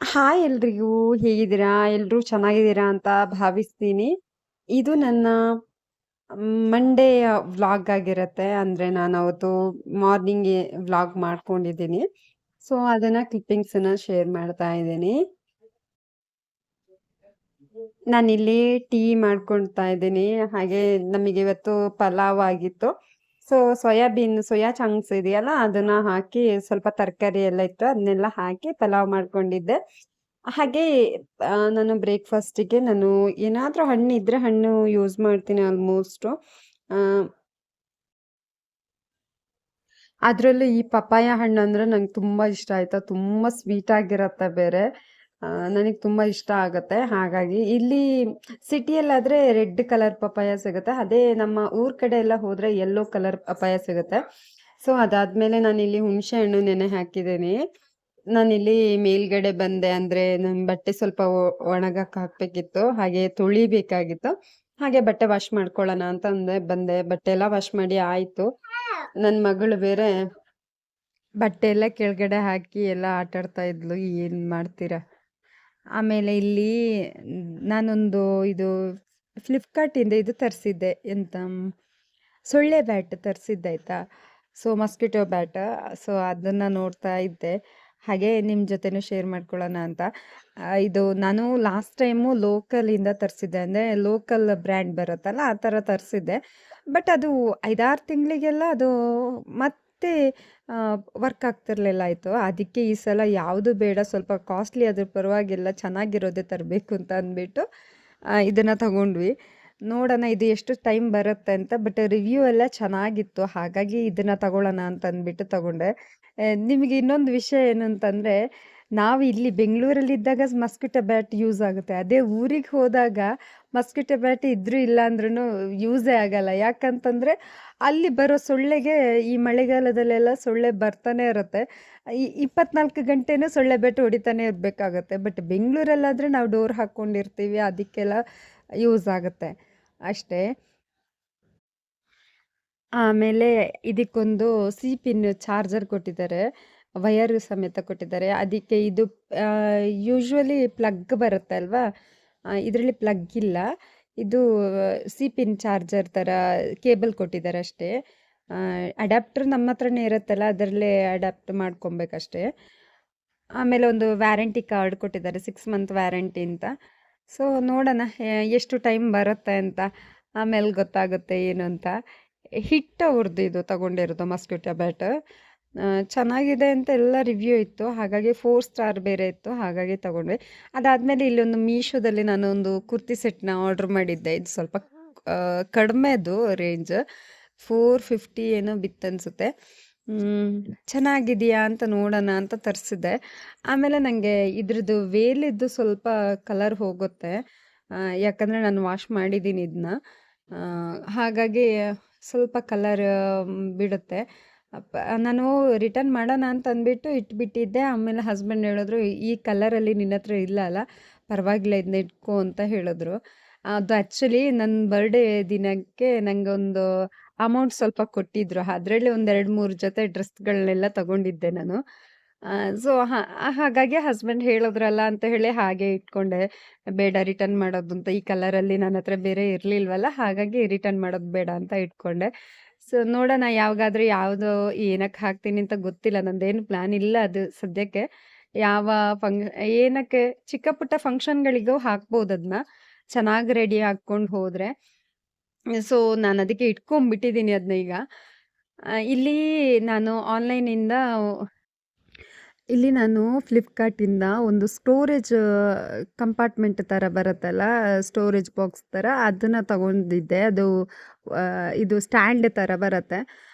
Hi ಎಲ್ರಿಗೂ ಹೇಗಿದ್ದೀರಾ? ಎಲ್ರೂ ಚೆನ್ನಾಗಿದ್ದೀರಾ ಅಂತ ಭಾವಿಸ್ತೀನಿ. ಇದು ನನ್ನ ಮಂಡೆಯ ವ್ಲಾಗ್ ಆಗಿರತ್ತೆ. ಅಂದ್ರೆ ನಾನು ಅವತ್ತು ಮಾರ್ನಿಂಗೆ ವ್ಲಾಗ್ ಮಾಡ್ಕೊಂಡಿದ್ದೀನಿ. ಸೊ ಅದನ್ನ ಕ್ಲಿಪ್ಪಿಂಗ್ಸನ್ನ ಶೇರ್ ಮಾಡ್ತಾ ಇದ್ದೀನಿ. ನಾನಿಲ್ಲಿ ಟೀ ಮಾಡ್ಕೊಳ್ತಾ ಇದ್ದೀನಿ. ಹಾಗೆ ನಮಗೆ ಇವತ್ತು ಪಲಾವ್ ಆಗಿತ್ತು. ಸೊ ಸೋಯಾ ಚಂಕ್ಸ್ ಇದೆಯಲ್ಲ ಅದನ್ನ ಹಾಕಿ ಸ್ವಲ್ಪ ತರಕಾರಿ ಎಲ್ಲ ಇತ್ತು ಅದನ್ನೆಲ್ಲ ಹಾಕಿ ಪಲಾವ್ ಮಾಡ್ಕೊಂಡಿದ್ದೆ. ಹಾಗೆ ನಾನು ಬ್ರೇಕ್‌ಫಾಸ್ಟಿಗೆ ನಾನು ಏನಾದ್ರೂ ಹಣ್ಣಿದ್ರೆ ಹಣ್ಣು ಯೂಸ್ ಮಾಡ್ತೀನಿ ಆಲ್ಮೋಸ್ಟು. ಆ ಅದ್ರಲ್ಲೂ ಈ ಪಪಾಯ ಹಣ್ಣಂದ್ರೆ ನಂಗೆ ತುಂಬಾ ಇಷ್ಟ ಆಯ್ತಾ. ತುಂಬಾ ಸ್ವೀಟ್ ಆಗಿರತ್ತೆ ಬೇರೆ. ನನಗೆ ತುಂಬಾ ಇಷ್ಟ ಆಗತ್ತೆ. ಹಾಗಾಗಿ ಇಲ್ಲಿ ಸಿಟಿಯಲ್ಲಾದ್ರೆ ರೆಡ್ ಕಲರ್ ಪಪಾಯ ಸಿಗುತ್ತೆ. ಅದೇ ನಮ್ಮ ಊರ್ ಕಡೆ ಎಲ್ಲ ಹೋದ್ರೆ ಯೆಲ್ಲೋ ಕಲರ್ ಪಪಾಯ ಸಿಗುತ್ತೆ. ಸೊ ಅದಾದ್ಮೇಲೆ ನಾನಿಲ್ಲಿ ಹುಣಸೆ ಹಣ್ಣು ನೆನೆ ಹಾಕಿದ್ದೀನಿ. ನಾನಿಲ್ಲಿ ಮೇಲ್ಗಡೆ ಬಂದೆ. ಅಂದ್ರೆ ನನ್ ಬಟ್ಟೆ ಸ್ವಲ್ಪ ಒಣಗಕ್ ಹಾಕ್ಬೇಕಿತ್ತು. ಹಾಗೆ ತೊಳಿಬೇಕಾಗಿತ್ತು. ಹಾಗೆ ಬಟ್ಟೆ ವಾಶ್ ಮಾಡ್ಕೊಳ್ಳೋಣ ಅಂತ ಬಂದೆ. ಬಟ್ಟೆ ಎಲ್ಲ ವಾಶ್ ಮಾಡಿ ಆಯ್ತು. ನನ್ ಮಗಳು ಬೇರೆ ಬಟ್ಟೆ ಎಲ್ಲ ಕೆಳಗಡೆ ಹಾಕಿ ಎಲ್ಲ ಆಟಾಡ್ತಾ ಇದ್ಲು. ಏನ್ ಮಾಡ್ತೀರಾ? ಆಮೇಲೆ ಇಲ್ಲಿ ನಾನೊಂದು ಇದು ಫ್ಲಿಪ್ಕಾರ್ಟಿಂದ ಇದು ತರಿಸಿದ್ದೆ. ಎಂತ ಸೊಳ್ಳೆ ಬ್ಯಾಟ್ ತರಿಸಿದ್ದೆ ಆಯ್ತಾ. So mosquito bat. ಸೊ ಅದನ್ನ ನೋಡ್ತಾ ಇದ್ದೆ. ಹಾಗೆ ನಿಮ್ಮ ಜೊತೆನೂ ಶೇರ್ ಮಾಡ್ಕೊಳ್ಳೋಣ ಅಂತ. ಇದು ನಾನು ಲಾಸ್ಟ್ ಟೈಮು ಲೋಕಲಿಂದ ತರಿಸಿದ್ದೆ. ಅಂದರೆ ಲೋಕಲ್ ಬ್ರ್ಯಾಂಡ್ ಬರುತ್ತಲ್ಲ ಆ ಥರ ತರಿಸಿದ್ದೆ. ಬಟ್ ಅದು 5-6 ತಿಂಗಳಿಗೆಲ್ಲ ಅದು ಮತ್ತೆ ವರ್ಕ್ ಆಗ್ತಿರ್ಲಿಲ್ಲ ಆಯಿತು. ಅದಕ್ಕೆ ಈ ಸಲ ಯಾವುದು ಬೇಡ, ಸ್ವಲ್ಪ ಕಾಸ್ಟ್ಲಿ ಅದ್ರ ಪರವಾಗಿಲ್ಲ, ಚೆನ್ನಾಗಿರೋದೇ ತರಬೇಕು ಅಂತ ಅಂದ್ಬಿಟ್ಟು ಇದನ್ನು ತಗೊಂಡ್ವಿ. ನೋಡೋಣ ಇದು ಎಷ್ಟು ಟೈಮ್ ಬರುತ್ತೆ ಅಂತ. ಬಟ್ ರಿವ್ಯೂ ಎಲ್ಲ ಚೆನ್ನಾಗಿತ್ತು. ಹಾಗಾಗಿ ಇದನ್ನು ತಗೊಳ್ಳೋಣ ಅಂತ ಅಂದ್ಬಿಟ್ಟು ತಗೊಂಡೆ. ನಿಮಗೆ ಇನ್ನೊಂದು ವಿಷಯ ಏನು ಅಂತಂದರೆ, ನಾವು ಇಲ್ಲಿ ಬೆಂಗಳೂರಲ್ಲಿದ್ದಾಗ ಮಸ್ಕಿಟೋ ಬ್ಯಾಟ್ ಯೂಸ್ ಆಗುತ್ತೆ. ಅದೇ ಊರಿಗೆ ಹೋದಾಗ ಮಸ್ಕಿಟೋ ಬ್ಯಾಟ್ ಇದ್ರೂ ಇಲ್ಲ ಅಂದ್ರೂ ಯೂಸೇ ಆಗಲ್ಲ. ಯಾಕಂತಂದರೆ ಅಲ್ಲಿ ಬರೋ ಸೊಳ್ಳೆಗೆ ಈ ಮಳೆಗಾಲದಲ್ಲೆಲ್ಲ ಸೊಳ್ಳೆ ಬರ್ತಾನೆ ಇರುತ್ತೆ. 24 ಗಂಟೆನೂ ಸೊಳ್ಳೆ ಬ್ಯಾಟ್ ಹೊಡಿತಾನೆ ಇರಬೇಕಾಗತ್ತೆ. ಬಟ್ ಬೆಂಗಳೂರಲ್ಲಾದರೆ ನಾವು ಡೋರ್ ಹಾಕ್ಕೊಂಡಿರ್ತೀವಿ, ಅದಕ್ಕೆಲ್ಲ ಯೂಸ್ ಆಗುತ್ತೆ ಅಷ್ಟೇ. ಆಮೇಲೆ ಇದಕ್ಕೊಂದು ಸಿ ಪಿನ್ ಚಾರ್ಜರ್ ಕೊಟ್ಟಿದ್ದಾರೆ. ವಯರ್ ಸಮೇತ ಕೊಟ್ಟಿದ್ದಾರೆ. ಅದಕ್ಕೆ ಇದು ಯೂಶ್ವಲಿ ಪ್ಲಗ್ ಬರುತ್ತೆ ಅಲ್ವಾ, ಇದರಲ್ಲಿ ಪ್ಲಗ್ ಇಲ್ಲ. ಇದು ಸಿ ಪಿನ್ ಚಾರ್ಜರ್ ಥರ ಕೇಬಲ್ ಕೊಟ್ಟಿದ್ದಾರೆ ಅಷ್ಟೇ. ಅಡ್ಯಾಪ್ಟರ್ ನಮ್ಮ ಹತ್ರನೇ ಇರುತ್ತಲ್ಲ, ಅದರಲ್ಲೇ ಅಡ್ಯಾಪ್ಟ್ ಮಾಡ್ಕೊಬೇಕಷ್ಟೇ. ಆಮೇಲೆ ಒಂದು ವ್ಯಾರಂಟಿ ಕಾರ್ಡ್ ಕೊಟ್ಟಿದ್ದಾರೆ, 6 ಮಂತ್ ವ್ಯಾರಂಟಿ ಅಂತ. ಸೊ ನೋಡೋಣ ಎಷ್ಟು ಟೈಮ್ ಬರುತ್ತೆ ಅಂತ. ಆಮೇಲೆ ಗೊತ್ತಾಗುತ್ತೆ ಏನು ಅಂತ. ಹಿಟ್ ಅವ್ರದ್ದು ಇದು ತಗೊಂಡಿರೋದು ಮಸ್ಕಿಟೋ ಬ್ಯಾಟ್. ಚೆನ್ನಾಗಿದೆ ಅಂತ ಎಲ್ಲ ರಿವ್ಯೂ ಇತ್ತು. ಹಾಗಾಗಿ 4 ಸ್ಟಾರ್ ಬೇರೆ ಇತ್ತು, ಹಾಗಾಗಿ ತಗೊಂಡ್ವಿ. ಅದಾದಮೇಲೆ ಇಲ್ಲೊಂದು ಮೀಶೋದಲ್ಲಿ ನಾನು ಒಂದು ಕುರ್ತಿ ಸೆಟ್ನ ಆರ್ಡ್ರ್ ಮಾಡಿದ್ದೆ. ಇದು ಸ್ವಲ್ಪ ಕಡಿಮೆದು ರೇಂಜ್, 450 ಏನೋ ಬಿತ್ತನ್ಸುತ್ತೆ. ಚೆನ್ನಾಗಿದೆಯಾ ಅಂತ ನೋಡೋಣ ಅಂತ ತರಿಸಿದ್ದೆ. ಆಮೇಲೆ ನನಗೆ ಇದ್ರದ್ದು ವೇಲಿದ್ದು ಸ್ವಲ್ಪ ಕಲರ್ ಹೋಗುತ್ತೆ. ಯಾಕಂದರೆ ನಾನು ವಾಶ್ ಮಾಡಿದ್ದೀನಿ ಇದನ್ನ. ಹಾಗಾಗಿ ಸ್ವಲ್ಪ ಕಲರ್ ಬಿಡುತ್ತೆ. ನಾನು ರಿಟರ್ನ್ ಮಾಡೋಣ ಅಂತ ಅಂದ್ಬಿಟ್ಟು ಇಟ್ಬಿಟ್ಟಿದ್ದೆ. ಆಮೇಲೆ ಹಸ್ಬೆಂಡ್ ಹೇಳಿದ್ರು, ಈ ಕಲರಲ್ಲಿ ನಿನ್ನ ಹತ್ರ ಇಲ್ಲ ಅಲ್ಲ, ಪರವಾಗಿಲ್ಲ ಇದನ್ನ ಇಟ್ಕೋ ಅಂತ ಹೇಳಿದ್ರು. ಅದು ಆ್ಯಕ್ಚುಲಿ ನನ್ನ ಬರ್ಡೇ ದಿನಕ್ಕೆ ನನಗೊಂದು ಅಮೌಂಟ್ ಸ್ವಲ್ಪ ಕೊಟ್ಟಿದ್ರು. ಅದರಲ್ಲಿ ಒಂದು 2-3 ಜೊತೆ ಡ್ರೆಸ್ಗಳನ್ನೆಲ್ಲ ತಗೊಂಡಿದ್ದೆ ನಾನು. ಸೊ ಹಾಗಾಗಿ ಹಸ್ಬೆಂಡ್ ಹೇಳಿದ್ರಲ್ಲ ಅಂತ ಹೇಳಿ ಹಾಗೆ ಇಟ್ಕೊಂಡೆ. ಬೇಡ ರಿಟರ್ನ್ ಮಾಡೋದು ಅಂತ, ಈ ಕಲರಲ್ಲಿ ನನ್ನ ಹತ್ರ ಬೇರೆ ಇರಲಿಲ್ವಲ್ಲ, ಹಾಗಾಗಿ ರಿಟರ್ನ್ ಮಾಡೋದು ಬೇಡ ಅಂತ ಇಟ್ಕೊಂಡೆ. ಸೊ ನೋಡೋಣ ಯಾವಾಗಾದ್ರೂ ಯಾವುದು ಏನಕ್ಕೆ ಹಾಕ್ತೀನಿ ಅಂತ ಗೊತ್ತಿಲ್ಲ. ನಂದೇನು ಪ್ಲ್ಯಾನ್ ಇಲ್ಲ ಅದು ಸದ್ಯಕ್ಕೆ. ಯಾವ ಏನಕ್ಕೆ ಚಿಕ್ಕ ಪುಟ್ಟ ಫಂಕ್ಷನ್ಗಳಿಗೂ ಹಾಕ್ಬೋದು ಅದನ್ನ, ಚೆನ್ನಾಗಿ ರೆಡಿ ಹಾಕ್ಕೊಂಡು ಹೋದರೆ. ಸೊ ನಾನು ಅದಕ್ಕೆ ಇಟ್ಕೊಂಡ್ಬಿಟ್ಟಿದ್ದೀನಿ ಅದನ್ನ ಈಗ. ಇಲ್ಲಿ ನಾನು ಆನ್ಲೈನಿಂದ ಇಲ್ಲಿ ನಾನು ಫ್ಲಿಪ್ಕಾರ್ಟಿಂದ ಒಂದು ಸ್ಟೋರೇಜ್ ಕಂಪಾರ್ಟ್ಮೆಂಟ್ ಥರ ಬರುತ್ತಲ್ಲ, ಸ್ಟೋರೇಜ್ ಬಾಕ್ಸ್ ಥರ ಅದನ್ನು ತಗೊಂಡಿದ್ದೆ. ಅದು ಇದು ಸ್ಟ್ಯಾಂಡ್ ಥರ ಬರುತ್ತೆ.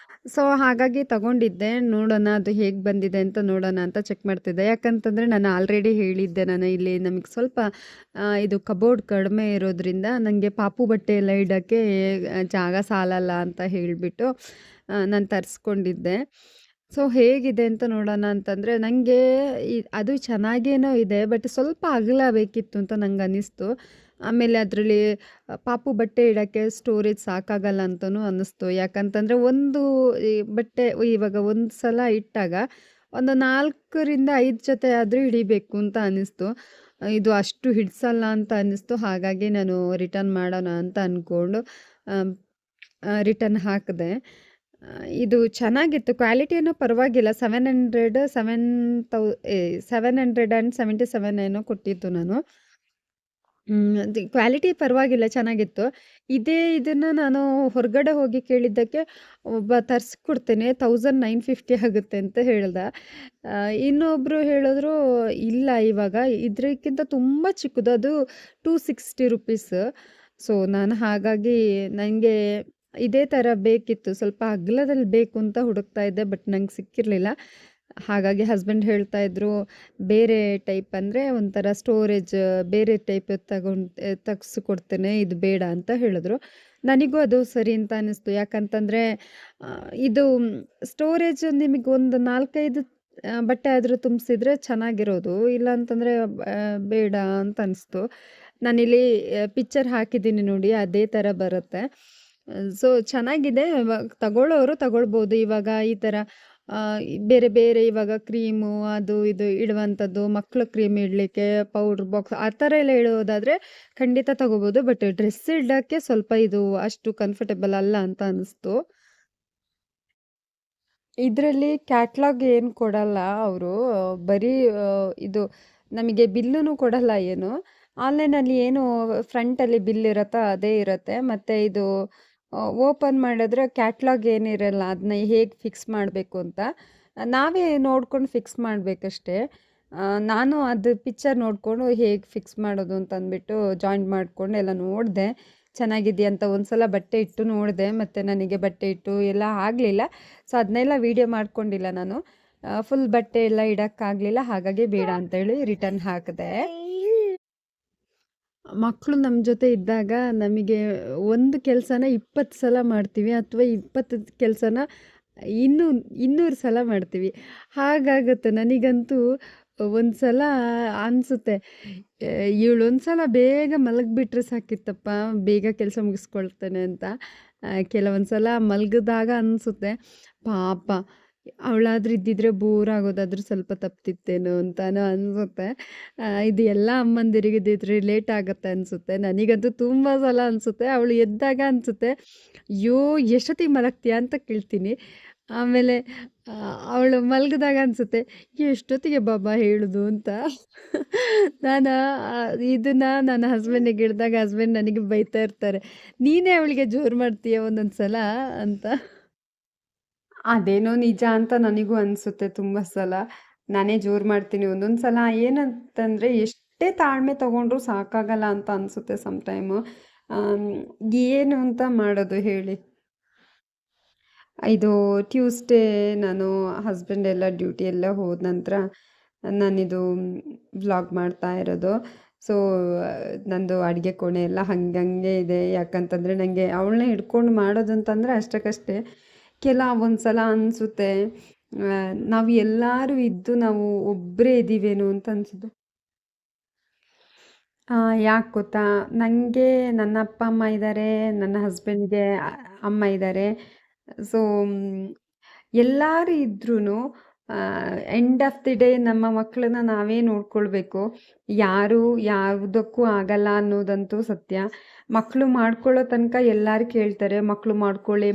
ಸೊ ಹಾಗಾಗಿ ತಗೊಂಡಿದ್ದೆ. ನೋಡೋಣ ಅದು ಹೇಗೆ ಬಂದಿದೆ ಅಂತ ನೋಡೋಣ ಅಂತ ಚೆಕ್ ಮಾಡ್ತಿದ್ದೆ. ಯಾಕಂತಂದರೆ ನಾನು ಆಲ್ರೆಡಿ ಹೇಳಿದ್ದೆ, ನಾನು ಇಲ್ಲಿ ನಮಗೆ ಸ್ವಲ್ಪ ಇದು ಕಬೋರ್ಡ್ ಕಡಿಮೆ ಇರೋದ್ರಿಂದ ನನಗೆ ಪಾಪು ಬಟ್ಟೆ ಎಲ್ಲ ಇಡೋಕ್ಕೆ ಜಾಗ ಸಾಲಲ್ಲ ಅಂತ ಹೇಳಿಬಿಟ್ಟು ನಾನು ತರಿಸ್ಕೊಂಡಿದ್ದೆ. ಸೊ ಹೇಗಿದೆ ಅಂತ ನೋಡೋಣ ಅಂತಂದರೆ, ನನಗೆ ಅದು ಚೆನ್ನಾಗೇನೋ ಇದೆ, ಬಟ್ ಸ್ವಲ್ಪ ಅಗಲ ಬೇಕಿತ್ತು ಅಂತ ನಂಗೆ ಅನ್ನಿಸ್ತು. ಆಮೇಲೆ ಅದರಲ್ಲಿ ಪಾಪು ಬಟ್ಟೆ ಇಡೋಕ್ಕೆ ಸ್ಟೋರೇಜ್ ಸಾಕಾಗಲ್ಲ ಅಂತಲೂ ಅನ್ನಿಸ್ತು. ಯಾಕಂತಂದರೆ ಒಂದು ಈ ಬಟ್ಟೆ ಇವಾಗ ಒಂದು ಸಲ ಇಟ್ಟಾಗ ಒಂದು 4ರಿಂದ 5 ಜೊತೆ ಆದರೂ ಹಿಡಿಬೇಕು ಅಂತ ಅನ್ನಿಸ್ತು. ಇದು ಅಷ್ಟು ಹಿಡಿಸಲ್ಲ ಅಂತ ಅನ್ನಿಸ್ತು. ಹಾಗಾಗಿ ನಾನು ರಿಟರ್ನ್ ಮಾಡೋಣ ಅಂತ ಅಂದ್ಕೊಂಡು ರಿಟರ್ನ್ ಹಾಕಿದೆ. ಇದು ಚೆನ್ನಾಗಿತ್ತು. ಕ್ವಾಲಿಟಿ ಏನೋ ಪರವಾಗಿಲ್ಲ. 777 ಏನೋ ಕೊಟ್ಟಿದ್ದು ನಾನು. ಅದು ಕ್ವಾಲಿಟಿ ಪರವಾಗಿಲ್ಲ, ಚೆನ್ನಾಗಿತ್ತು. ಇದನ್ನು ನಾನು ಹೊರಗಡೆ ಹೋಗಿ ಕೇಳಿದ್ದಕ್ಕೆ ಒಬ್ಬ ತರಿಸ್ಕೊಡ್ತೇನೆ 1950 ಆಗುತ್ತೆ ಅಂತ ಹೇಳ್ದ. ಇನ್ನೊಬ್ಬರು ಹೇಳಿದ್ರು ಇಲ್ಲ ಇವಾಗ ಇದಕ್ಕಿಂತ ತುಂಬ ಚಿಕ್ಕದು, ಅದು 260 ರುಪೀಸ್. ಸೊ ನಾನು ಹಾಗಾಗಿ ನನಗೆ ಇದೇ ಥರ ಬೇಕಿತ್ತು, ಸ್ವಲ್ಪ ಅಗಲದಲ್ಲಿ ಬೇಕು ಅಂತ ಹುಡುಕ್ತಾ ಇದ್ದೆ, ಬಟ್ ನಂಗೆ ಸಿಕ್ಕಿರಲಿಲ್ಲ. ಹಾಗಾಗಿ ಹಸ್ಬೆಂಡ್ ಹೇಳ್ತಾ ಇದ್ರು ಬೇರೆ ಟೈಪ್ ಅಂದರೆ ಒಂಥರ ಸ್ಟೋರೇಜ್ ಬೇರೆ ಟೈಪ್ ತೆಗ್ಸಿಕೊಡ್ತೇನೆ, ಇದು ಬೇಡ ಅಂತ ಹೇಳಿದ್ರು. ನನಗೂ ಅದು ಸರಿ ಅಂತ ಅನ್ನಿಸ್ತು. ಯಾಕಂತಂದರೆ ಇದು ಸ್ಟೋರೇಜ್ ನಿಮಗೆ ಒಂದು 4-5 ಬಟ್ಟೆ ಆದರೂ ತುಂಬಿಸಿದ್ರೆ ಚೆನ್ನಾಗಿರೋದು, ಇಲ್ಲ ಅಂತಂದರೆ ಬೇಡ ಅಂತ ಅನಿಸ್ತು. ನಾನಿಲ್ಲಿ ಪಿಕ್ಚರ್ ಹಾಕಿದ್ದೀನಿ ನೋಡಿ, ಅದೇ ಥರ ಬರುತ್ತೆ. ಸೊ ಚೆನ್ನಾಗಿದೆ. ತಗೊಳ್ಳೋರು ತಗೊಳ್ಬೋದು. ಇವಾಗ ಈ ಥರ ಬೇರೆ ಬೇರೆ ಇವಾಗ ಕ್ರೀಮು ಅದು ಇದು ಇಡುವಂಥದ್ದು, ಮಕ್ಕಳು ಕ್ರೀಮ್ ಇಡಲಿಕ್ಕೆ ಪೌಡ್ರ್ ಬಾಕ್ಸ್ ಆ ಥರ ಎಲ್ಲ ಇಡೋದಾದರೆ ಖಂಡಿತ ತಗೋಬೋದು. ಬಟ್ ಡ್ರೆಸ್ ಇಡೋಕ್ಕೆ ಸ್ವಲ್ಪ ಇದು ಅಷ್ಟು ಕಂಫರ್ಟೇಬಲ್ ಅಲ್ಲ ಅಂತ ಅನ್ನಿಸ್ತು. ಇದರಲ್ಲಿ ಕ್ಯಾಟ್ಲಾಗ್ ಏನು ಕೊಡಲ್ಲ ಅವರು, ಬರೀ ಇದು ನಮಗೆ ಬಿಲ್ಲೂ ಕೊಡಲ್ಲ ಏನು. ಆನ್ಲೈನಲ್ಲಿ ಏನು ಫ್ರಂಟಲ್ಲಿ ಬಿಲ್ ಇರುತ್ತೋ ಅದೇ ಇರುತ್ತೆ. ಮತ್ತು ಇದು ಓಪನ್ ಮಾಡಿದ್ರೆ ಕ್ಯಾಟ್ಲಾಗ್ ಏನಿರಲ್ಲ, ಅದನ್ನ ಹೇಗೆ ಫಿಕ್ಸ್ ಮಾಡಬೇಕು ಅಂತ ನಾವೇ ನೋಡ್ಕೊಂಡು ಫಿಕ್ಸ್ ಮಾಡಬೇಕಷ್ಟೇ. ನಾನು ಅದು ಪಿಕ್ಚರ್ ನೋಡಿಕೊಂಡು ಹೇಗೆ ಫಿಕ್ಸ್ ಮಾಡೋದು ಅಂತ ಅಂದ್ಬಿಟ್ಟು ಜಾಯಿಂಟ್ ಮಾಡಿಕೊಂಡು ಎಲ್ಲ ನೋಡಿದೆ. ಚೆನ್ನಾಗಿದೆಯಂತ ಒಂದು ಸಲ ಬಟ್ಟೆ ಇಟ್ಟು ನೋಡಿದೆ, ಮತ್ತು ನನಗೆ ಬಟ್ಟೆ ಇಟ್ಟು ಎಲ್ಲ ಆಗಲಿಲ್ಲ. ಸೊ ಅದನ್ನೆಲ್ಲ ವೀಡಿಯೋ ಮಾಡ್ಕೊಂಡಿಲ್ಲ ನಾನು. ಫುಲ್ ಬಟ್ಟೆ ಎಲ್ಲ ಇಡೋಕ್ಕಾಗಲಿಲ್ಲ, ಹಾಗಾಗಿ ಬೇಡ ಅಂತೇಳಿ ರಿಟರ್ನ್ ಹಾಕಿದೆ. ಮಕ್ಕಳು ನಮ್ಮ ಜೊತೆ ಇದ್ದಾಗ ನಮಗೆ ಒಂದು ಕೆಲಸನ 20 ಸಲ ಮಾಡ್ತೀವಿ, ಅಥವಾ 20 ಕೆಲಸನ 200 ಸಲ ಮಾಡ್ತೀವಿ. ಹಾಗಾಗುತ್ತೆ. ನನಗಂತೂ ಒಂದು ಸಲ ಅನಿಸುತ್ತೆ, ಇವಳೊಂದು ಸಲ ಬೇಗ ಮಲಗಿಬಿಟ್ರೆ ಸಾಕಿತ್ತಪ್ಪ, ಬೇಗ ಕೆಲಸ ಮುಗಿಸ್ಕೊಳ್ತೇನೆ ಅಂತ. ಕೆಲವೊಂದು ಸಲ ಮಲಗಿದಾಗ ಅನಿಸುತ್ತೆ, ಪಾಪ ಅವಳಾದ್ರೂ ಇದ್ದಿದ್ರೆ ಬೋರ್ ಆಗೋದಾದ್ರೂ ಸ್ವಲ್ಪ ತಪ್ತಿತ್ತೇನೋ ಅಂತಾನೂ ಅನಿಸುತ್ತೆ. ಇದು ಎಲ್ಲ ಅಮ್ಮಂದಿರಿಗೆ ಇದು ರಿಲೇಟ್ ಆಗುತ್ತೆ ಅನಿಸುತ್ತೆ. ನನಗಂತೂ ತುಂಬ ಸಲ ಅನಿಸುತ್ತೆ. ಅವಳು ಎದ್ದಾಗ ಅನಿಸುತ್ತೆ, ಅಯ್ಯೋ ಎಷ್ಟೊತ್ತಿಗೆ ಮಲಗ್ತೀಯಾ ಅಂತ ಕೇಳ್ತೀನಿ. ಆಮೇಲೆ ಅವಳು ಮಲಗಿದಾಗ ಅನಿಸುತ್ತೆ, ಎಷ್ಟೊತ್ತಿಗೆ ಬಾಬಾ ಹೇಳೋದು ಅಂತ. ನಾನು ಇದನ್ನು ನನ್ನ ಹಸ್ಬೆಂಡಿಗೆ ಹೇಳಿದಾಗ ಹಸ್ಬೆಂಡ್ ನನಗೆ ಬೈತಾ ಇರ್ತಾರೆ, ನೀನೇ ಅವಳಿಗೆ ಜೋರು ಮಾಡ್ತೀಯ ಒಂದೊಂದು ಸಲ ಅಂತ. ಅದೇನೋ ನಿಜ ಅಂತ ನನಗೂ ಅನಿಸುತ್ತೆ ತುಂಬ ಸಲ. ನಾನೇ ಜೋರು ಮಾಡ್ತೀನಿ ಒಂದೊಂದು ಸಲ. ಏನಂತಂದರೆ ಎಷ್ಟೇ ತಾಳ್ಮೆ ತೊಗೊಂಡ್ರೂ ಸಾಕಾಗಲ್ಲ ಅಂತ ಅನಿಸುತ್ತೆ ಟೈಮು. ಏನು ಅಂತ ಮಾಡೋದು ಹೇಳಿ. ಇದು ಟ್ಯೂಸ್ಡೇ ನಾನು ಹಸ್ಬೆಂಡ್ ಎಲ್ಲ ಡ್ಯೂಟಿ ಎಲ್ಲ ಹೋದ ನಂತರ ನಾನಿದು ವ್ಲಾಗ್ ಮಾಡ್ತಾ ಇರೋದು. ಸೊ ನಂದು ಅಡುಗೆ ಕೋಣೆ ಎಲ್ಲ ಹಂಗಂಗೆ ಇದೆ. ಯಾಕಂತಂದರೆ ನನಗೆ ಅವಳನ್ನ ಹಿಡ್ಕೊಂಡು ಮಾಡೋದು ಅಂತಂದರೆ ಅಷ್ಟಕ್ಕಷ್ಟೇ. ಒಂದು ಸಲ ಅನಿಸುತ್ತೆ, ನಾವು ಎಲ್ಲರೂ ಇದ್ದು ನಾವು ಒಬ್ಬರೇ ಇದ್ದೀವೇನೋ ಅಂತ ಅನಿಸುತ್ತೆ. ಯಾಕೆ ಗೊತ್ತಾ, ನನಗೆ ನನ್ನ ಅಪ್ಪ ಅಮ್ಮ ಇದ್ದಾರೆ, ನನ್ನ ಹಸ್ಬೆಂಡ್ಗೆ ಅಮ್ಮ ಇದ್ದಾರೆ. ಸೊ ಎಲ್ಲರೂ ಇದ್ರೂ ಎಂಡ್ ಆಫ್ ದಿ ಡೇ ನಮ್ಮ ಮಕ್ಕಳನ್ನ ನಾವೇ ನೋಡ್ಕೊಳ್ಬೇಕು. ಯಾರು ಯಾವುದಕ್ಕೂ ಆಗಲ್ಲ ಅನ್ನೋದಂತೂ ಸತ್ಯ. ಮಕ್ಕಳು ಮಾಡ್ಕೊಳ್ಳೋ ತನಕ ಎಲ್ಲರೂ ಕೇಳ್ತಾರೆ, ಮಕ್ಕಳು ಮಾಡ್ಕೊಳ್ಳಿ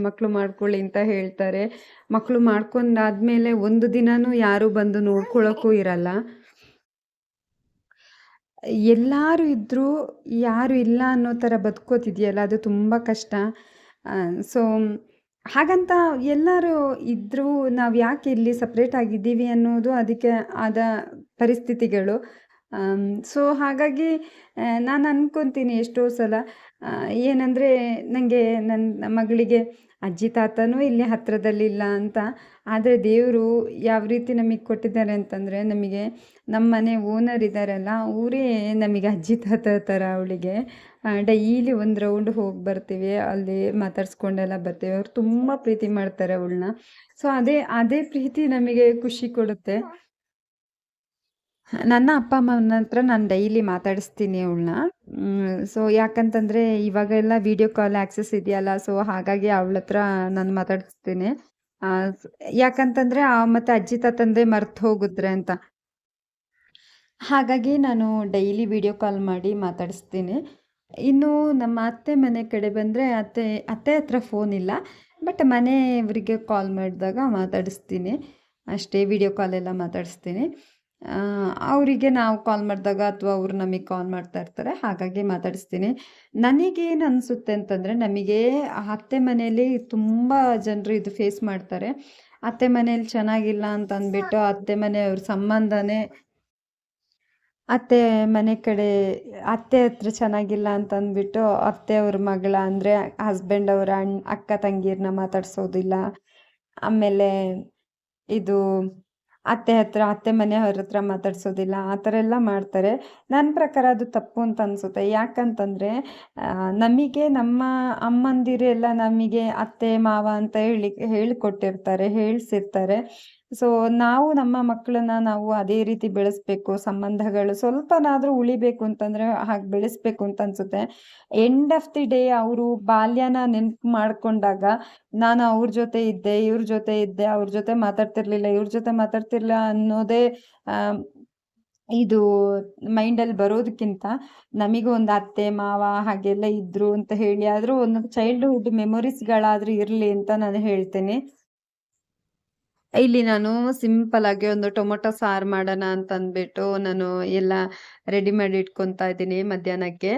ಅಂತ ಹೇಳ್ತಾರೆ. ಮಕ್ಕಳು ಮಾಡ್ಕೊಂಡಾದ್ಮೇಲೆ ಒಂದು ದಿನನೂ ಯಾರು ಬಂದು ನೋಡ್ಕೊಳ್ಳೋಕ್ಕೂ ಇರಲ್ಲ. ಎಲ್ಲರೂ ಇದ್ದರೂ ಯಾರು ಇಲ್ಲ ಅನ್ನೋ ಥರ ಬದುಕೋತಿದೆಯಲ್ಲ, ಅದು ತುಂಬ ಕಷ್ಟ. ಸೊ ಹಾಗಂತ ಎಲ್ಲರೂ ಇದ್ದರೂ ನಾವು ಯಾಕೆ ಇಲ್ಲಿ ಸಪ್ರೇಟ್ ಆಗಿದ್ದೀವಿ ಅನ್ನೋದು ಅದಕ್ಕೆ ಆದ ಪರಿಸ್ಥಿತಿಗಳು. ಸೊ ಹಾಗಾಗಿ ನಾನು ಅನ್ಕೊತೀನಿ ಎಷ್ಟೋ ಸಲ, ಏನಂದರೆ ನನಗೆ ನನ್ನ ಮಗಳಿಗೆ ಅಜ್ಜಿ ತಾತನೂ ಇಲ್ಲಿ ಹತ್ತಿರದಲ್ಲಿಲ್ಲ ಅಂತ. ಆದರೆ ದೇವರು ಯಾವ ರೀತಿ ನಮಗೆ ಕೊಟ್ಟಿದ್ದಾರೆ ಅಂತಂದರೆ, ನಮಗೆ ನಮ್ಮ ಮನೆ ಓನರ್ ಇದ್ದಾರಲ್ಲ, ಅವರೇ ನಮಗೆ ಅಜ್ಜಿ ತಾತ ಥರ ಅವಳಿಗೆ. ಡೈಲಿ ಒಂದು ರೌಂಡ್ ಹೋಗಿ ಬರ್ತೀವಿ, ಅಲ್ಲಿ ಮಾತಾಡ್ಸ್ಕೊಂಡೆಲ್ಲ ಬರ್ತೀವಿ. ಅವ್ರು ತುಂಬ ಪ್ರೀತಿ ಮಾಡ್ತಾರೆ ಅವಳನ್ನ. ಸೊ ಅದೇ ಪ್ರೀತಿ ನಮಗೆ ಖುಷಿ ಕೊಡುತ್ತೆ. ನನ್ನ ಅಪ್ಪ ಅಮ್ಮನ ಹತ್ರ ನಾನು ಡೈಲಿ ಮಾತಾಡಿಸ್ತೀನಿ ಅವಳನ್ನ. ಸೊ ಯಾಕಂತಂದರೆ ಇವಾಗೆಲ್ಲ ವೀಡಿಯೋ ಕಾಲ್ ಆ್ಯಕ್ಸಸ್ ಇದೆಯಲ್ಲ, ಸೊ ಹಾಗಾಗಿ ಅವಳ ಹತ್ರ ನಾನು ಮಾತಾಡಿಸ್ತೀನಿ. ಆ, ಸ್- ಯಾಕಂತಂದ್ರೆ ಮತ್ತೆ ಅಜ್ಜಿ ತಾತಂದೆ ಮರ್ತು ಹೋಗಿದ್ರೆ ಅಂತ. ಹಾಗಾಗಿ ನಾನು ಡೈಲಿ ವಿಡಿಯೋ ಕಾಲ್ ಮಾಡಿ ಮಾತಾಡಿಸ್ತೀನಿ. ಇನ್ನು ನಮ್ಮ ಅತ್ತೆ ಮನೆ ಕಡೆ ಬಂದರೆ ಅತ್ತೆ ಅತ್ತೆ ಹತ್ರ ಫೋನ್ ಇಲ್ಲ, ಬಟ್ ಮನೆಯವರಿಗೆ ಕಾಲ್ ಮಾಡಿದಾಗ ಮಾತಾಡಿಸ್ತೀನಿ ಅಷ್ಟೇ, ವಿಡಿಯೋ ಕಾಲೆಲ್ಲ ಮಾತಾಡಿಸ್ತೀನಿ. ಅವರಿಗೆ ನಾವು ಕಾಲ್ ಮಾಡಿದಾಗ ಅಥವಾ ಅವರು ನಮಗೆ ಕಾಲ್ ಮಾಡ್ತಾ ಇರ್ತಾರೆ, ಹಾಗಾಗಿ ಮಾತಾಡಿಸ್ತೀನಿ. ನನಗೇನು ಅನಿಸುತ್ತೆ ಅಂತಂದರೆ, ನಮಗೆ ಅತ್ತೆ ಮನೆಯಲ್ಲಿ ತುಂಬ ಜನರು ಇದು ಫೇಸ್ ಮಾಡ್ತಾರೆ. ಅತ್ತೆ ಮನೇಲಿ ಚೆನ್ನಾಗಿಲ್ಲ ಅಂತ ಅಂದ್ಬಿಟ್ಟು ಅತ್ತೆ ಮನೆಯವ್ರ ಸಂಬಂಧನೇ ಅತ್ತೆ ಮನೆ ಕಡೆ ಅತ್ತೆ ಹತ್ರ ಚೆನ್ನಾಗಿಲ್ಲ ಅಂತ ಅಂದ್ಬಿಟ್ಟು ಅತ್ತೆಯವ್ರ ಮಗಳ ಅಂದರೆ ಹಸ್ಬೆಂಡ್ ಅವರ ಅಕ್ಕ ತಂಗಿಯರನ್ನ ಮಾತಾಡ್ಸೋದಿಲ್ಲ. ಆಮೇಲೆ ಇದು ಅತ್ತೆ ಮನೆಯವ್ರ ಹತ್ರ ಮಾತಾಡ್ಸೋದಿಲ್ಲ, ಆ ಥರ ಎಲ್ಲ ಮಾಡ್ತಾರೆ. ನನ್ನ ಪ್ರಕಾರ ಅದು ತಪ್ಪು ಅಂತ ಅನಿಸುತ್ತೆ. ಯಾಕಂತಂದರೆ ನಮಗೆ ನಮ್ಮ ಅಮ್ಮಂದಿರೆಲ್ಲ ನಮಗೆ ಅತ್ತೆ ಮಾವ ಅಂತ ಹೇಳಿಕೊಟ್ಟಿರ್ತಾರೆ, ಹೇಳಿಸಿರ್ತಾರೆ. ಸೊ ನಾವು ನಮ್ಮ ಮಕ್ಕಳನ್ನ ನಾವು ಅದೇ ರೀತಿ ಬೆಳೆಸ್ಬೇಕು, ಸಂಬಂಧಗಳು ಸ್ವಲ್ಪನಾದರೂ ಉಳಿಬೇಕು ಅಂತಂದರೆ ಹಾಗೆ ಬೆಳೆಸ್ಬೇಕು ಅಂತ ಅನಿಸುತ್ತೆ. ಎಂಡ್ ಆಫ್ ದಿ ಡೇ ಅವರು ಬಾಲ್ಯನ ನೆನ್ಪು ಮಾಡ್ಕೊಂಡಾಗ, ನಾನು ಅವ್ರ ಜೊತೆ ಇದ್ದೆ, ಇವ್ರ ಜೊತೆ ಇದ್ದೆ, ಅವ್ರ ಜೊತೆ ಮಾತಾಡ್ತಿರ್ಲಿಲ್ಲ, ಇವ್ರ ಜೊತೆ ಮಾತಾಡ್ತಿರ್ಲಿಲ್ಲ ಅನ್ನೋದೇ ಇದು ಮೈಂಡಲ್ಲಿ ಬರೋದಕ್ಕಿಂತ, ನಮಗೂ ಒಂದು ಅತ್ತೆ ಮಾವ ಹಾಗೆಲ್ಲ ಇದ್ರು ಅಂತ ಹೇಳಿ ಆದರೂ ಒಂದು ಚೈಲ್ಡ್ಹುಡ್ ಮೆಮೊರೀಸ್ಗಳಾದರೂ ಇರಲಿ ಅಂತ ನಾನು ಹೇಳ್ತೇನೆ. ಇಲ್ಲಿ ನಾನು ಸಿಂಪಲ್ ಆಗಿ ಒಂದು ಟೊಮೊಟೊ ಸಾರು ಮಾಡೋಣ ಅಂತ ಅಂದ್ಬಿಟ್ಟು ನಾನು ಎಲ್ಲ ರೆಡಿ ಮಾಡಿ ಇಟ್ಕೊತಾ ಇದ್ದೀನಿ ಮಧ್ಯಾಹ್ನಕ್ಕೆ.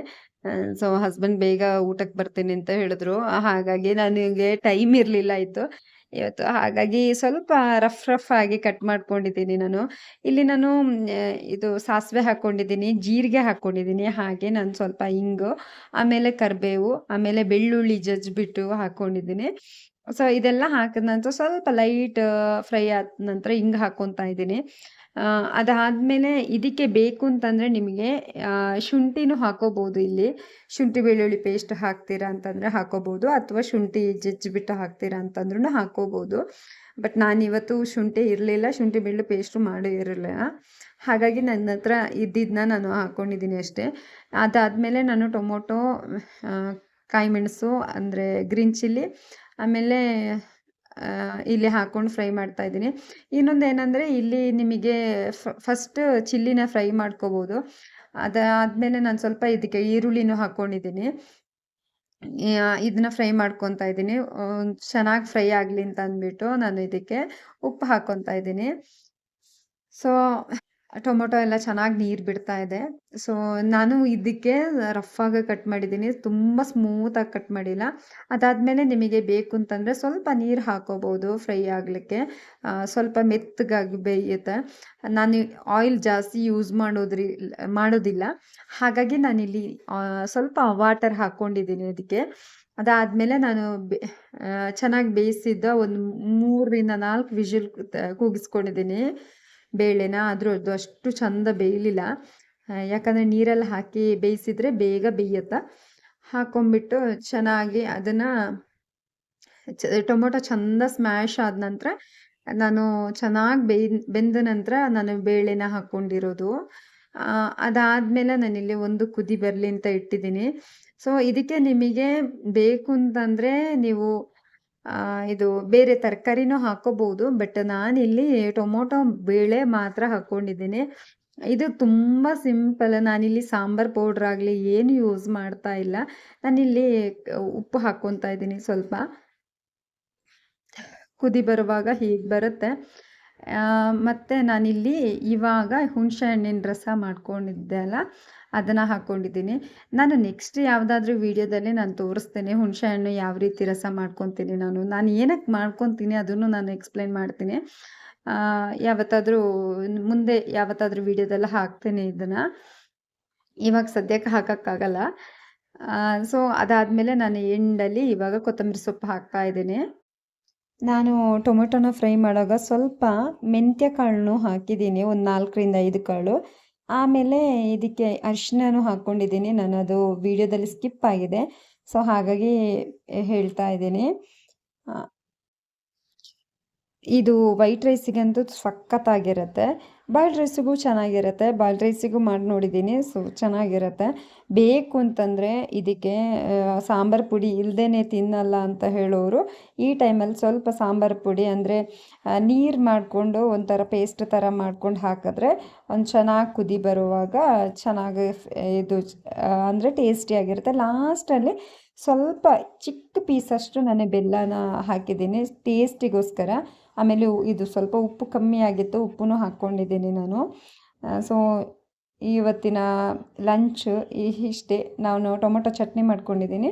ಸೊ ಹಸ್ಬೆಂಡ್ ಬೇಗ ಊಟಕ್ಕೆ ಬರ್ತೀನಿ ಅಂತ ಹೇಳಿದ್ರು, ಹಾಗಾಗಿ ನನಗೆ ಟೈಮ್ ಇರಲಿಲ್ಲ ಇತ್ತು ಇವತ್ತು. ಹಾಗಾಗಿ ಸ್ವಲ್ಪ ರಫ್ ಆಗಿ ಕಟ್ ಮಾಡ್ಕೊಂಡಿದ್ದೀನಿ ನಾನು. ಇಲ್ಲಿ ನಾನು ಇದು ಸಾಸಿವೆ ಹಾಕ್ಕೊಂಡಿದ್ದೀನಿ, ಜೀರಿಗೆ ಹಾಕ್ಕೊಂಡಿದ್ದೀನಿ, ಹಾಗೆ ನಾನು ಸ್ವಲ್ಪ ಹಿಂಗು, ಆಮೇಲೆ ಕರಿಬೇವು, ಆಮೇಲೆ ಬೆಳ್ಳುಳ್ಳಿ ಜಜ್ಜಿಬಿಟ್ಟು ಹಾಕ್ಕೊಂಡಿದ್ದೀನಿ. ಸೊ ಇದೆಲ್ಲ ಹಾಕಿದ ನಂತರ ಸ್ವಲ್ಪ ಲೈಟ್ ಫ್ರೈ ಆದ ನಂತರ ಹಿಂಗೆ ಹಾಕ್ಕೊತಾ ಇದ್ದೀನಿ. ಅದಾದಮೇಲೆ ಇದಕ್ಕೆ ಬೇಕು ಅಂತಂದರೆ ನಿಮಗೆ ಶುಂಠಿನೂ ಹಾಕೋಬೋದು. ಇಲ್ಲಿ ಶುಂಠಿ ಬೆಳ್ಳುಳ್ಳಿ ಪೇಸ್ಟ್ ಹಾಕ್ತೀರಾ ಅಂತಂದರೆ ಹಾಕೋಬೋದು, ಅಥವಾ ಶುಂಠಿ ಜಜ್ಜಿಬಿಟ್ಟು ಹಾಕ್ತೀರಾ ಅಂತಂದ್ರೂ ಹಾಕೋಬೋದು. ಬಟ್ ನಾನಿವತ್ತು ಶುಂಠಿ ಇರಲಿಲ್ಲ, ಶುಂಠಿ ಬೆಳ್ಳುಳ್ಳಿ ಪೇಸ್ಟು ಮಾಡಿ ಇರಲಿಲ್ಲ, ಹಾಗಾಗಿ ನನ್ನ ಹತ್ರ ಇದ್ದಿದ್ದನ್ನ ನಾನು ಹಾಕ್ಕೊಂಡಿದ್ದೀನಿ ಅಷ್ಟೇ. ಅದಾದಮೇಲೆ ನಾನು ಟೊಮೊಟೊ, ಕಾಯಿ ಮೆಣಸು ಅಂದರೆ ಗ್ರೀನ್ ಚಿಲ್ಲಿ, ಆಮೇಲೆ ಇಲ್ಲಿ ಹಾಕ್ಕೊಂಡು ಫ್ರೈ ಮಾಡ್ತಾ ಇದ್ದೀನಿ. ಇನ್ನೊಂದು ಏನಂದರೆ, ಇಲ್ಲಿ ನಿಮಗೆ ಫಸ್ಟ್ ಚಿಲ್ಲಿನ ಫ್ರೈ ಮಾಡ್ಕೋಬೋದು. ಅದಾದಮೇಲೆ ನಾನು ಸ್ವಲ್ಪ ಇದಕ್ಕೆ ಈರುಳ್ಳಿನೂ ಹಾಕ್ಕೊಂಡಿದ್ದೀನಿ. ಇದನ್ನ ಫ್ರೈ ಮಾಡ್ಕೊತಾ ಇದ್ದೀನಿ. ಚೆನ್ನಾಗಿ ಫ್ರೈ ಆಗಲಿ ಅಂತ ಅಂದ್ಬಿಟ್ಟು ನಾನು ಇದಕ್ಕೆ ಉಪ್ಪು ಹಾಕ್ಕೊತಾ ಇದ್ದೀನಿ. ಸೊ ಟೊಮೊಟೊ ಎಲ್ಲ ಚೆನ್ನಾಗಿ ನೀರು ಬಿಡ್ತಾ ಇದೆ. ಸೊ ನಾನು ಇದಕ್ಕೆ ರಫಾಗಿ ಕಟ್ ಮಾಡಿದ್ದೀನಿ, ತುಂಬ ಸ್ಮೂತಾಗಿ ಕಟ್ ಮಾಡಿಲ್ಲ. ಅದಾದಮೇಲೆ ನಿಮಗೆ ಬೇಕು ಅಂತಂದರೆ ಸ್ವಲ್ಪ ನೀರು ಹಾಕೋಬೋದು ಫ್ರೈ ಆಗಲಿಕ್ಕೆ, ಸ್ವಲ್ಪ ಮೆತ್ತಗಾಗಿ ಬೇಯುತ್ತೆ. ನಾನು ಆಯಿಲ್ ಜಾಸ್ತಿ ಯೂಸ್ ಮಾಡೋದಿಲ್ಲ, ಹಾಗಾಗಿ ನಾನಿಲ್ಲಿ ಸ್ವಲ್ಪ ವಾಟರ್ ಹಾಕ್ಕೊಂಡಿದ್ದೀನಿ ಇದಕ್ಕೆ. ಅದಾದಮೇಲೆ ನಾನು ಚೆನ್ನಾಗಿ ಬೇಯಿಸಿದ್ದ ಒಂದು 3ರಿಂದ 4 ವಿಷಿಲ್ ಕೂಗಿಸ್ಕೊಂಡಿದ್ದೀನಿ ಬೇಳೆನ. ಆದರೂ ಅದು ಅಷ್ಟು ಚಂದ ಬೇಯಲಿಲ್ಲ, ಯಾಕಂದರೆ ನೀರಲ್ಲಿ ಹಾಕಿ ಬೇಯಿಸಿದರೆ ಬೇಗ ಬೇಯುತ್ತೆ. ಹಾಕ್ಕೊಂಬಿಟ್ಟು ಚೆನ್ನಾಗಿ ಅದನ್ನು ಟೊಮೊಟೊ ಚಂದ ಸ್ಮ್ಯಾಶ್ ಆದ ನಂತರ ನಾನು ಚೆನ್ನಾಗಿ ಬೆಂದ ನಂತರ ನಾನು ಬೇಳೆನ ಹಾಕ್ಕೊಂಡಿರೋದು. ಅದಾದಮೇಲೆ ನಾನಿಲ್ಲಿ ಒಂದು ಕುದಿ ಬರಲಿ ಅಂತ ಇಟ್ಟಿದ್ದೀನಿ. ಸೊ ಇದಕ್ಕೆ ನಿಮಗೆ ಬೇಕು ಅಂತಂದರೆ ನೀವು ಇದು ಬೇರೆ ತರಕಾರಿನೂ ಹಾಕೋಬೋದು, ಬಟ್ ನಾನಿಲ್ಲಿ ಟೊಮೊಟೊ ಬೇಳೆ ಮಾತ್ರ ಹಾಕ್ಕೊಂಡಿದ್ದೀನಿ. ಇದು ತುಂಬ ಸಿಂಪಲ್. ನಾನಿಲ್ಲಿ ಸಾಂಬಾರು ಪೌಡ್ರ್ ಆಗಲಿ ಏನು ಯೂಸ್ ಮಾಡ್ತಾ ಇಲ್ಲ. ನಾನಿಲ್ಲಿ ಉಪ್ಪು ಹಾಕ್ಕೊತಾ ಇದ್ದೀನಿ ಸ್ವಲ್ಪ. ಕುದಿ ಬರುವಾಗ ಹೀಗೆ ಬರುತ್ತೆ. ಮತ್ತು ನಾನಿಲ್ಲಿ ಇವಾಗ ಹುಣಸೆ ಹಣ್ಣಿನ ರಸ ಮಾಡ್ಕೊಂಡಿದ್ದೆ ಅಲ್ಲ, ಅದನ್ನು ಹಾಕ್ಕೊಂಡಿದ್ದೀನಿ. ನಾನು ನೆಕ್ಸ್ಟ್ ಯಾವುದಾದ್ರೂ ವೀಡಿಯೋದಲ್ಲಿ ನಾನು ತೋರಿಸ್ತೇನೆ ಹುಣಸೆ ಹಣ್ಣು ಯಾವ ರೀತಿ ರಸ ಮಾಡ್ಕೊತೀನಿ. ನಾನು ಏನಕ್ಕೆ ಮಾಡ್ಕೊತೀನಿ ಅದನ್ನು ನಾನು ಎಕ್ಸ್ಪ್ಲೈನ್ ಮಾಡ್ತೀನಿ. ಯಾವತ್ತಾದರೂ ಮುಂದೆ ಯಾವತ್ತಾದ್ರೂ ವೀಡಿಯೋದೆಲ್ಲ ಹಾಕ್ತೇನೆ ಇದನ್ನು, ಇವಾಗ ಸದ್ಯಕ್ಕೆ ಹಾಕೋಕ್ಕಾಗಲ್ಲ. ಸೊ ಅದಾದಮೇಲೆ ನಾನು ಎಂಡಲ್ಲಿ ಇವಾಗ ಕೊತ್ತಂಬರಿ ಸೊಪ್ಪು ಹಾಕ್ತಾ ಇದ್ದೀನಿ. ನಾನು ಟೊಮೆಟೊನ ಫ್ರೈ ಮಾಡುವಾಗ ಸ್ವಲ್ಪ ಮೆಂತ್ಯ ಕಾಳನ್ನು ಹಾಕಿದ್ದೀನಿ, ಒಂದು 4ರಿಂದ 5 ಕಾಳು. ಆಮೇಲೆ ಇದಕ್ಕೆ ಅರಿಶಿನನೂ ಹಾಕ್ಕೊಂಡಿದ್ದೀನಿ. ನಾನು ಅದು ವಿಡಿಯೋದಲ್ಲಿ ಸ್ಕಿಪ್ ಆಗಿದೆ, ಸೊ ಹಾಗಾಗಿ ಹೇಳ್ತಾ ಇದ್ದೀನಿ. ಇದು ವೈಟ್ ರೈಸಿಗಂತೂ ಸಖತ್ತಾಗಿರುತ್ತೆ. ಬಾಯ್ಲ್ಡ್ ರೈಸಿಗೂ ಚೆನ್ನಾಗಿರುತ್ತೆ. ಬಾಯ್ಲ್ಡ್ ರೈಸಿಗೂ ಮಾಡಿ ನೋಡಿದ್ದೀನಿ. ಸೊ ಚೆನ್ನಾಗಿರುತ್ತೆ. ಬೇಕು ಅಂತಂದರೆ ಇದಕ್ಕೆ ಸಾಂಬಾರು ಪುಡಿ ಇಲ್ಲದೇ ತಿನ್ನಲ್ಲ ಅಂತ ಹೇಳೋರು ಈ ಟೈಮಲ್ಲಿ ಸ್ವಲ್ಪ ಸಾಂಬಾರು ಪುಡಿ ಅಂದರೆ ನೀರು ಮಾಡಿಕೊಂಡು ಒಂಥರ ಪೇಸ್ಟ್ ಥರ ಮಾಡ್ಕೊಂಡು ಹಾಕಿದ್ರೆ ಒಂದು ಚೆನ್ನಾಗಿ ಕುದಿ ಬರುವಾಗ ಚೆನ್ನಾಗಿ ಇದು ಅಂದರೆ ಟೇಸ್ಟಿಯಾಗಿರುತ್ತೆ. ಲಾಸ್ಟಲ್ಲಿ ಸ್ವಲ್ಪ ಚಿಕ್ಕ ಪೀಸಷ್ಟು ನಾನು ಬೆಲ್ಲನ ಹಾಕಿದ್ದೀನಿ ಟೇಸ್ಟಿಗೋಸ್ಕರ. ಆಮೇಲೆ ಇದು ಸ್ವಲ್ಪ ಉಪ್ಪು ಕಮ್ಮಿ ಆಗಿತ್ತು, ಉಪ್ಪು ಹಾಕ್ಕೊಂಡಿದ್ದೀನಿ ನಾನು. ಸೊ ಇವತ್ತಿನ ಲಂಚ್ ಇಷ್ಟೇ. ನಾನು ಟೊಮೊಟೊ ಚಟ್ನಿ ಮಾಡ್ಕೊಂಡಿದ್ದೀನಿ.